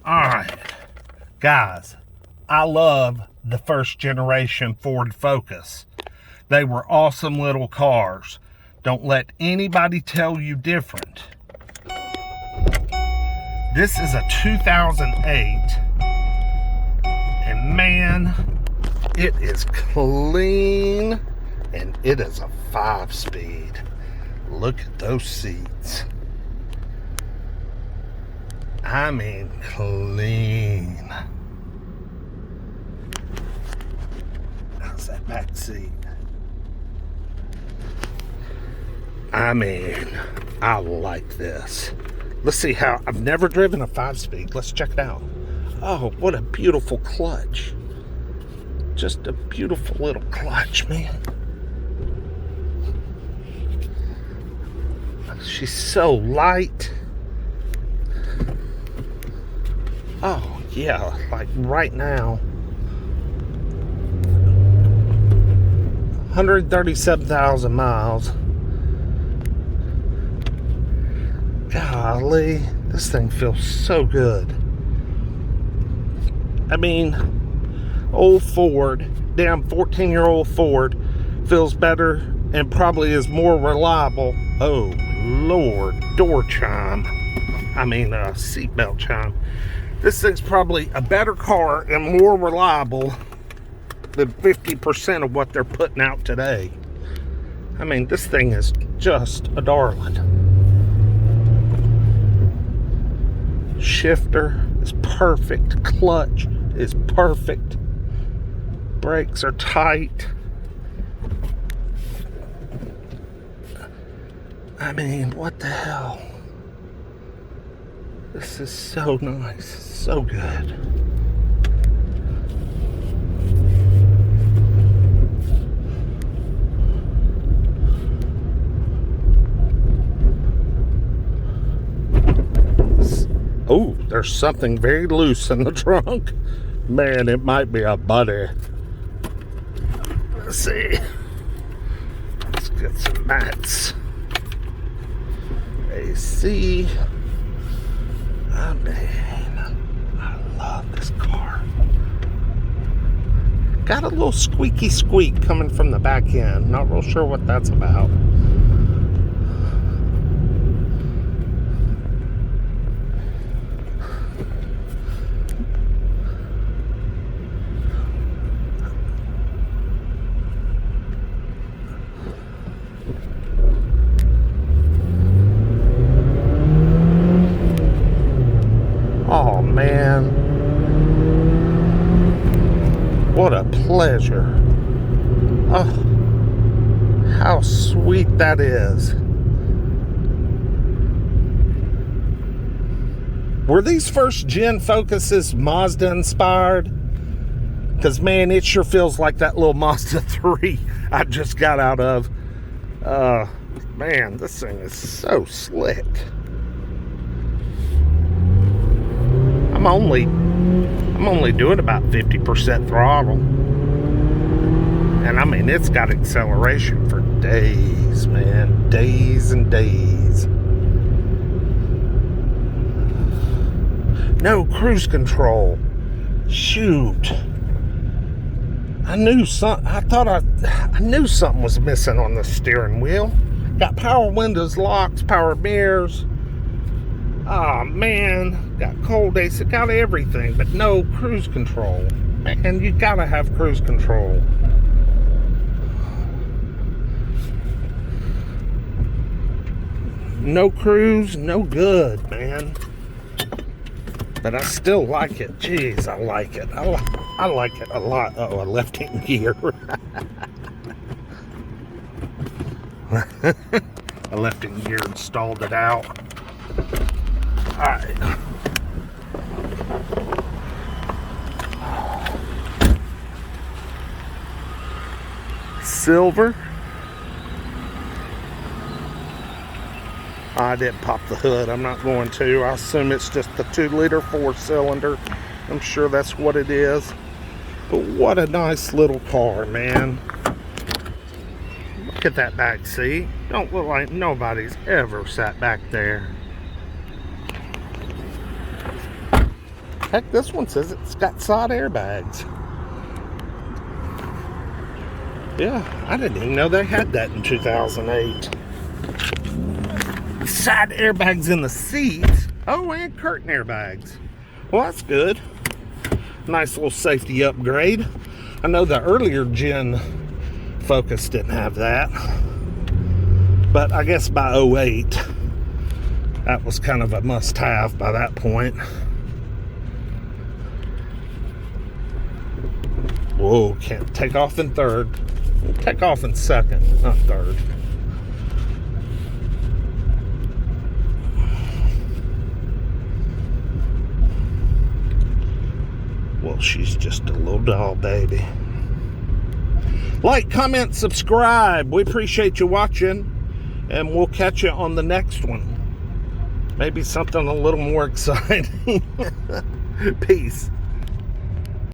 Alright, guys, I love the first generation Ford Focus. They were awesome little cars. Don't let anybody tell you different. This is a 2008, and man, it is clean, and it is a 5-speed. Look at those seats. I mean, clean. How's that back seat? I mean, I like this. Let's see how, I've never driven a 5-speed. Let's check it out. Oh, what a beautiful clutch. Just a beautiful little clutch, man. She's so light. Oh, yeah, like right now. 137,000 miles. Golly, this thing feels so good. I mean, old Ford, damn 14-year-old Ford, feels better and probably is more reliable. Oh, Lord, door chime. I mean, seatbelt chime. This thing's probably a better car and more reliable than 50% of what they're putting out today. I mean, this thing is just a darling. Shifter is perfect. Clutch is perfect. Brakes are tight. I mean, what the hell? This is so nice, so good. Oh, there's something very loose in the trunk. Man, it might be a buddy. Let's see. Let's get some mats. AC. Oh, man, I love this car. Got a little squeaky squeak coming from the back end. Not real sure what that's about. Oh, man. What a pleasure. Oh, how sweet that is. Were these first gen Focuses Mazda inspired? Because, man, it sure feels like that little Mazda 3 I just got out of. Man, this thing is so slick. I'm only doing about 50% throttle. And I mean, it's got acceleration for days, man. Days and days. No cruise control. Shoot. I knew something was missing on the steering wheel. Got power windows, locks, power mirrors. Oh, man, got cold AC, got everything, but no cruise control. Man, you gotta have cruise control. No cruise, no good, man. But I still like it. Jeez, I like it. I like it a lot. Oh, I left it in gear. I left it in gear and stalled it out. Alright. Silver. I didn't pop the hood. I'm not going to. I assume it's just the 2-liter 4-cylinder. I'm sure that's what it is. But what a nice little car, man. Look at that back seat. Don't look like nobody's ever sat back there. Heck, this one says it's got side airbags. Yeah, I didn't even know they had that in 2008. Side airbags in the seats. Oh, and curtain airbags. Well, that's good. Nice little safety upgrade. I know the earlier gen Focus didn't have that. But I guess by 08, that was kind of a must-have by that point. Whoa, can't take off in third. Take off in second, not third. Well, she's just a little doll baby. Like, comment, subscribe. We appreciate you watching. And we'll catch you on the next one. Maybe something a little more exciting. Peace.